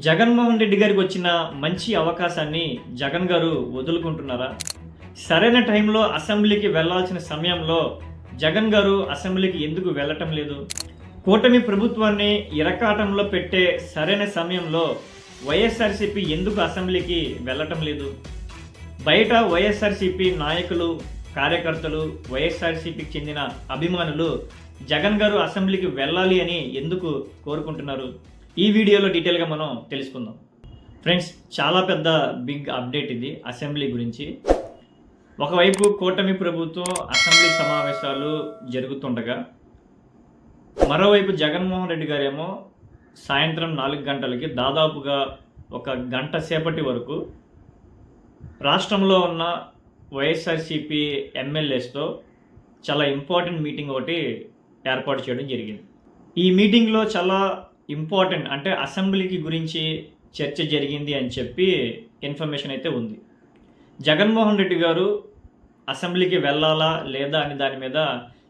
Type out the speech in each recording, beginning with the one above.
జగన్మోహన్ రెడ్డి గారికి వచ్చిన మంచి అవకాశాన్ని జగన్ గారు వదులుకుంటున్నారా? సరైన టైంలో అసెంబ్లీకి వెళ్లాల్సిన సమయంలో జగన్ గారు అసెంబ్లీకి ఎందుకు వెళ్ళటం లేదు? కూటమి ప్రభుత్వాన్ని ఇరకాటంలో పెట్టే సరైన సమయంలో వైఎస్ఆర్సీపీ ఎందుకు అసెంబ్లీకి వెళ్ళటం లేదు? బయట వైఎస్ఆర్సీపీ నాయకులు, కార్యకర్తలు, వైఎస్ఆర్సీపీకి చెందిన అభిమానులు జగన్ గారు అసెంబ్లీకి వెళ్ళాలి అని ఎందుకు కోరుకుంటున్నారు? ఈ వీడియోలో డీటెయిల్గా మనం తెలుసుకుందాం. ఫ్రెండ్స్, చాలా పెద్ద బిగ్ అప్డేట్ ఇది అసెంబ్లీ గురించి. ఒకవైపు కూటమి ప్రభుత్వం అసెంబ్లీ సమావేశాలు జరుగుతుండగా, మరోవైపు జగన్మోహన్ రెడ్డి గారేమో సాయంత్రం 4 గంటలకి దాదాపుగా 1 గంట సేపటి వరకు రాష్ట్రంలో ఉన్న వైఎస్ఆర్సీపీ ఎమ్మెల్యేస్తో చాలా ఇంపార్టెంట్ మీటింగ్ ఒకటి ఏర్పాటు చేయడం జరిగింది. ఈ మీటింగ్లో చాలా ఇంపార్టెంట్, అంటే అసెంబ్లీకి గురించి చర్చ జరిగింది అని చెప్పి ఇన్ఫర్మేషన్ అయితే ఉంది. జగన్మోహన్ రెడ్డి గారు అసెంబ్లీకి వెళ్ళాలా లేదా అని దాని మీద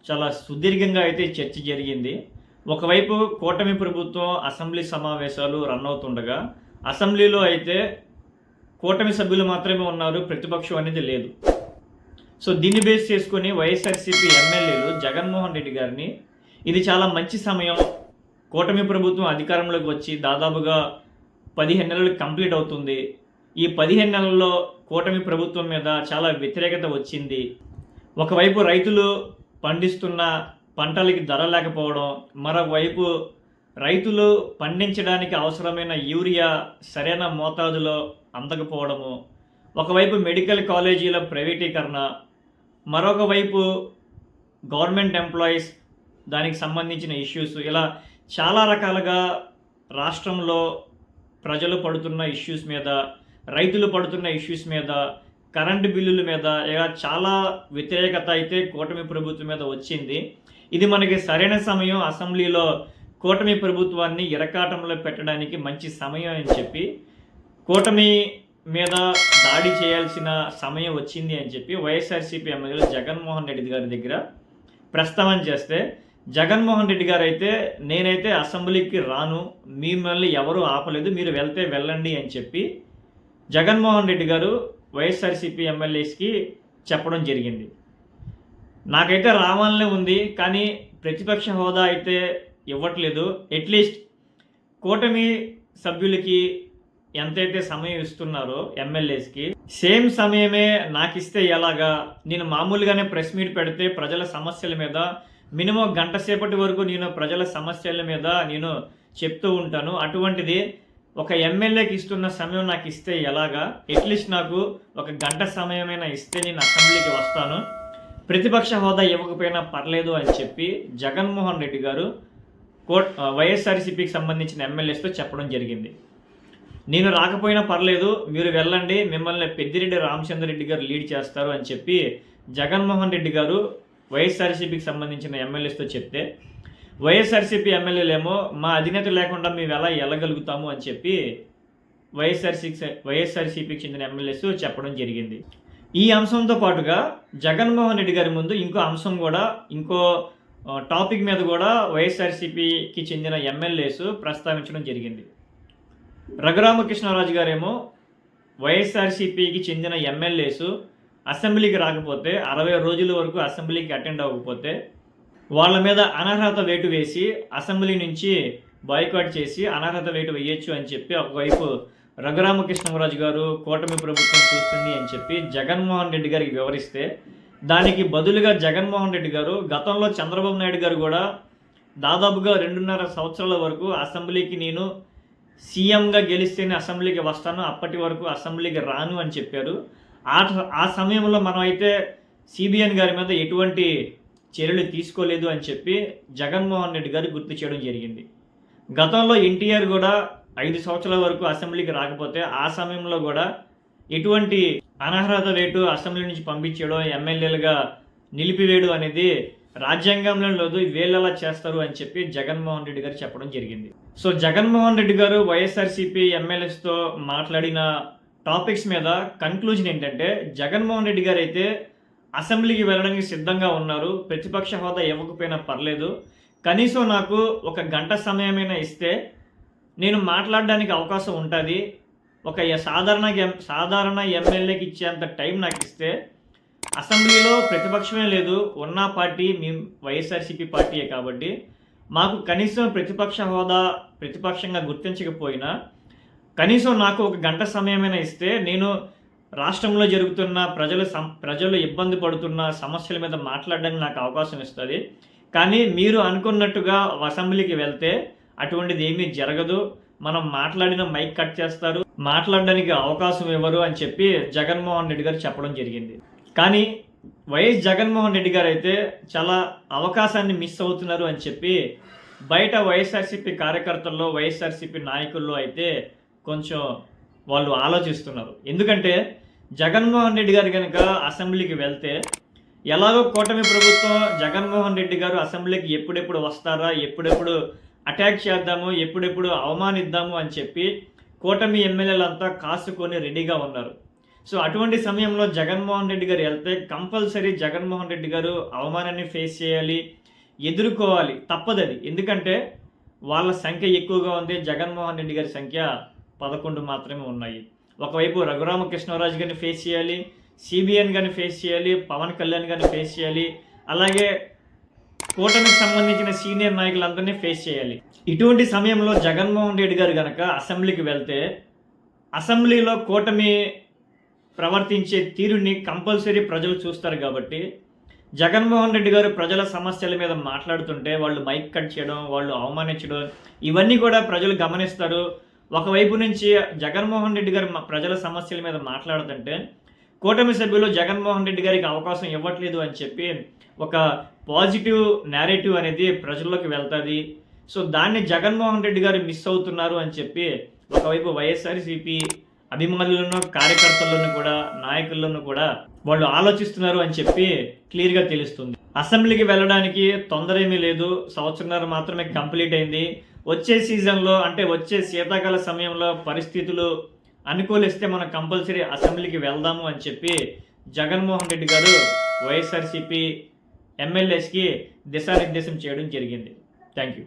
చాలా సుదీర్ఘంగా అయితే చర్చ జరిగింది. ఒకవైపు కూటమి ప్రభుత్వం అసెంబ్లీ సమావేశాలు రన్ అవుతుండగా, అసెంబ్లీలో అయితే కూటమి సభ్యులు మాత్రమే ఉన్నారు, ప్రతిపక్షం అనేది లేదు. సో దీన్ని బేస్ చేసుకుని వైఎస్ఆర్సీపీ ఎమ్మెల్యేలు జగన్మోహన్ రెడ్డి గారిని, ఇది చాలా మంచి సమయం, కూటమి ప్రభుత్వం అధికారంలోకి వచ్చి దాదాపుగా 15 నెలలు కంప్లీట్ అవుతుంది, ఈ 15 నెలల్లో కూటమి ప్రభుత్వం మీద చాలా వ్యతిరేకత వచ్చింది, ఒకవైపు రైతులు పండిస్తున్న పంటలకి ధర లేకపోవడం, మరోవైపు రైతులు పండించడానికి అవసరమైన యూరియా సరైన మోతాదులో అందకపోవడము, ఒకవైపు మెడికల్ కాలేజీల ప్రైవేటీకరణ, మరొక వైపు గవర్నమెంట్ ఎంప్లాయీస్ దానికి సంబంధించిన ఇష్యూస్, ఇలా చాలా రకాలుగా రాష్ట్రంలో ప్రజలు పడుతున్న ఇష్యూస్ మీద, రైతులు పడుతున్న ఇష్యూస్ మీద, కరెంటు బిల్లుల మీద ఇలా చాలా వ్యతిరేకత అయితే కూటమి ప్రభుత్వం మీద వచ్చింది. ఇది మనకి సరైన సమయం, అసెంబ్లీలో కూటమి ప్రభుత్వాన్ని ఇరకాటంలో పెట్టడానికి మంచి సమయం అని చెప్పి, కూటమి మీద దాడి చేయాల్సిన సమయం వచ్చింది అని చెప్పి వైఎస్ఆర్సీపీ ఎమ్మెల్యేలు జగన్మోహన్ రెడ్డి గారి దగ్గర ప్రస్తావన చేస్తే, జగన్మోహన్ రెడ్డి గారు అయితే నేనైతే అసెంబ్లీకి రాను, మిమ్మల్ని ఎవరు ఆపలేదు, మీరు వెళ్తే వెళ్ళండి అని చెప్పి జగన్మోహన్ రెడ్డి గారు వైఎస్ఆర్సీపీ ఎమ్మెల్యేస్కి చెప్పడం జరిగింది. నాకైతే రావాలనే ఉంది, కానీ ప్రతిపక్ష హోదా అయితే ఇవ్వట్లేదు. అట్లీస్ట్ కూటమి సభ్యులకి ఎంతైతే సమయం ఇస్తున్నారో ఎమ్మెల్యేస్కి, సేమ్ సమయమే నాకు ఇస్తే ఎలాగా? నేను మామూలుగానే ప్రెస్ మీట్ పెడితే ప్రజల సమస్యల మీద మినిమం గంట సేపటి వరకు నేను ప్రజల సమస్యల మీద నేను చెప్తూ ఉంటాను. అటువంటిది ఒక ఎమ్మెల్యేకి ఇస్తున్న సమయం నాకు ఇస్తే ఎలాగా? అట్లీస్ట్ నాకు 1 గంట సమయమైనా ఇస్తే నేను అసెంబ్లీకి వస్తాను, ప్రతిపక్ష హోదా ఇవ్వకపోయినా పర్లేదు అని చెప్పి జగన్మోహన్ రెడ్డి గారు వైఎస్ఆర్సీపీకి సంబంధించిన ఎమ్మెల్యేస్తో చెప్పడం జరిగింది. నేను రాకపోయినా పర్లేదు, మీరు వెళ్ళండి, మిమ్మల్ని పెద్దిరెడ్డి రామచంద్రరెడ్డి గారు లీడ్ చేస్తారు అని చెప్పి జగన్మోహన్ రెడ్డి గారు వైఎస్ఆర్సీపీకి సంబంధించిన ఎమ్మెల్యేస్తో చెప్తే, వైఎస్ఆర్సీపీ మా అధినేత లేకుండా మేము ఎలా వెళ్ళగలుగుతాము అని చెప్పి వైఎస్ఆర్సీపీకి చెందిన ఎమ్మెల్యేస్ చెప్పడం జరిగింది. ఈ అంశంతో పాటుగా జగన్మోహన్ రెడ్డి గారి ముందు ఇంకో అంశం కూడా, ఇంకో టాపిక్ మీద కూడా వైఎస్ఆర్సీపీకి చెందిన ఎమ్మెల్యేస్ ప్రస్తావించడం జరిగింది. రఘురామకృష్ణరాజు గారేమో వైఎస్ఆర్సీపీకి చెందిన ఎమ్మెల్యేస్ అసెంబ్లీకి రాకపోతే, 60 రోజుల వరకు అసెంబ్లీకి అటెండ్ అవ్వకపోతే వాళ్ళ మీద అనర్హత వేటు వేసి అసెంబ్లీ నుంచి బాయ్కాట్ చేసి అనర్హత వేటు వేయొచ్చు అని చెప్పి ఒకవైపు రఘురామకృష్ణరాజు గారు కూటమి ప్రభుత్వం చూస్తుంది అని చెప్పి జగన్మోహన్ రెడ్డి గారికి వివరిస్తే, దానికి బదులుగా జగన్మోహన్ రెడ్డి గారు గతంలో చంద్రబాబు నాయుడు గారు కూడా దాదాపుగా 2.5 సంవత్సరాల వరకు అసెంబ్లీకి నేను సీఎంగా గెలిస్తేనే అసెంబ్లీకి వస్తాను, అప్పటి వరకు అసెంబ్లీకి రాను అని చెప్పారు. ఆ సమయంలో మనం అయితే సిబిఎన్ గారి మీద ఎటువంటి చర్యలు తీసుకోలేదు అని చెప్పి జగన్మోహన్ రెడ్డి గారు గుర్తు చేయడం జరిగింది. గతంలో ఎన్టీఆర్ కూడా 5 సంవత్సరాల వరకు అసెంబ్లీకి రాకపోతే ఆ సమయంలో కూడా ఎటువంటి అనర్హత వేటు అసెంబ్లీ నుంచి పంపించడం, ఎమ్మెల్యేలుగా నిలిపివేయడం అనేది రాజ్యాంగంలో లేదు, వీళ్ళలా చేస్తారు అని చెప్పి జగన్మోహన్ రెడ్డి గారు చెప్పడం జరిగింది. సో జగన్మోహన్ రెడ్డి గారు వైఎస్ఆర్సీపీ ఎమ్మెల్యేస్తో మాట్లాడిన టాపిక్స్ మీద కన్క్లూజన్ ఏంటంటే, జగన్మోహన్ రెడ్డి గారు అయితే అసెంబ్లీకి వెళ్ళడానికి సిద్ధంగా ఉన్నారు, ప్రతిపక్ష హోదా ఇవ్వకపోయినా పర్లేదు, కనీసం నాకు 1 గంట సమయమైనా ఇస్తే నేను మాట్లాడడానికి అవకాశం ఉంటుంది. ఒక సాధారణ ఎమ్మెల్యేకి ఇచ్చేంత టైం నాకు ఇస్తే అసెంబ్లీలో ప్రతిపక్షమే లేదు, ఉన్న పార్టీ మేము వైఎస్ఆర్సీపీ పార్టీయే కాబట్టి మాకు కనీసం ప్రతిపక్ష హోదా ప్రతిపక్షంగా గుర్తించకపోయినా కనీసం నాకు ఒక గంట సమయమైనా ఇస్తే నేను రాష్ట్రంలో జరుగుతున్న ప్రజలు ఇబ్బంది పడుతున్న సమస్యల మీద మాట్లాడడానికి నాకు అవకాశం ఇస్తుంది. కానీ మీరు అనుకున్నట్టుగా అసెంబ్లీకి వెళ్తే అటువంటిది ఏమీ జరగదు, మనం మాట్లాడిన మైక్ కట్ చేస్తారు, మాట్లాడడానికి అవకాశం ఇవ్వరు అని చెప్పి జగన్మోహన్ రెడ్డి గారు చెప్పడం జరిగింది. కానీ వైఎస్ జగన్మోహన్ రెడ్డి గారు అయితే చాలా అవకాశాన్ని మిస్ అవుతున్నారు అని చెప్పి బయట వైఎస్ఆర్సీపీ కార్యకర్తల్లో వైఎస్ఆర్సీపీ నాయకుల్లో అయితే కొంచెం వాళ్ళు ఆలోచిస్తున్నారు. ఎందుకంటే జగన్మోహన్ రెడ్డి గారు కనుక అసెంబ్లీకి వెళ్తే ఎలాగో కూటమి ప్రభుత్వం జగన్మోహన్ రెడ్డి గారు అసెంబ్లీకి ఎప్పుడెప్పుడు వస్తారా, ఎప్పుడెప్పుడు అటాక్ చేద్దాము, ఎప్పుడెప్పుడు అవమానిద్దాము అని చెప్పి కూటమి ఎమ్మెల్యేలంతా కాసుకొని రెడీగా ఉన్నారు. సో అటువంటి సమయంలో జగన్మోహన్ రెడ్డి గారు వెళ్తే కంపల్సరీ జగన్మోహన్ రెడ్డి గారు అవమానాన్ని ఫేస్ చేయాలి, ఎదుర్కోవాలి, తప్పదది. ఎందుకంటే వాళ్ళ సంఖ్య ఎక్కువగా ఉంది, జగన్మోహన్ రెడ్డి గారి సంఖ్య 11 మాత్రమే ఉన్నాయి. ఒకవైపు రఘురామకృష్ణరాజు గారిని ఫేస్ చేయాలి, సిబిఎన్ గారిని ఫేస్ చేయాలి, పవన్ కళ్యాణ్ గారిని ఫేస్ చేయాలి, అలాగే కూటమికి సంబంధించిన సీనియర్ నాయకులందరినీ ఫేస్ చేయాలి. ఇటువంటి సమయంలో జగన్మోహన్ రెడ్డి గారు కనుక అసెంబ్లీకి వెళ్తే అసెంబ్లీలో కూటమి ప్రవర్తించే తీరుని కంపల్సరీ ప్రజలు చూస్తారు. కాబట్టి జగన్మోహన్ రెడ్డి గారు ప్రజల సమస్యల మీద మాట్లాడుతుంటే వాళ్ళు మైక్ కట్ చేయడం, వాళ్ళు అవమానించడం, ఇవన్నీ కూడా ప్రజలు గమనిస్తారు. ఒకవైపు నుంచి జగన్మోహన్ రెడ్డి గారు ప్రజల సమస్యల మీద మాట్లాడుతుంటే కూటమి సభ్యులు జగన్మోహన్ రెడ్డి గారికి అవకాశం ఇవ్వట్లేదు అని చెప్పి ఒక పాజిటివ్ నేరేటివ్ అనేది ప్రజల్లోకి వెళ్తుంది. సో దాన్ని జగన్మోహన్ రెడ్డి గారు మిస్ అవుతున్నారు అని చెప్పి ఒకవైపు వైఎస్ఆర్సీపీ అభిమానులను, కార్యకర్తలను కూడా, నాయకులను కూడా వాళ్ళు ఆలోచిస్తున్నారు అని చెప్పి క్లియర్గా తెలుస్తుంది. అసెంబ్లీకి వెళ్ళడానికి తొందర ఏమీ లేదు, సంవత్సరంన్నర మాత్రమే కంప్లీట్ అయింది. వచ్చే సీజన్లో అంటే వచ్చే శీతాకాల సమయంలో పరిస్థితులు అనుకూలిస్తే మనం కంపల్సరీ అసెంబ్లీకి వెళ్దాము అని చెప్పి జగన్మోహన్ రెడ్డి గారు వైఎస్ఆర్సీపీ ఎమ్మెల్యేస్కి దిశానిర్దేశం చేయడం జరిగింది. Thank you.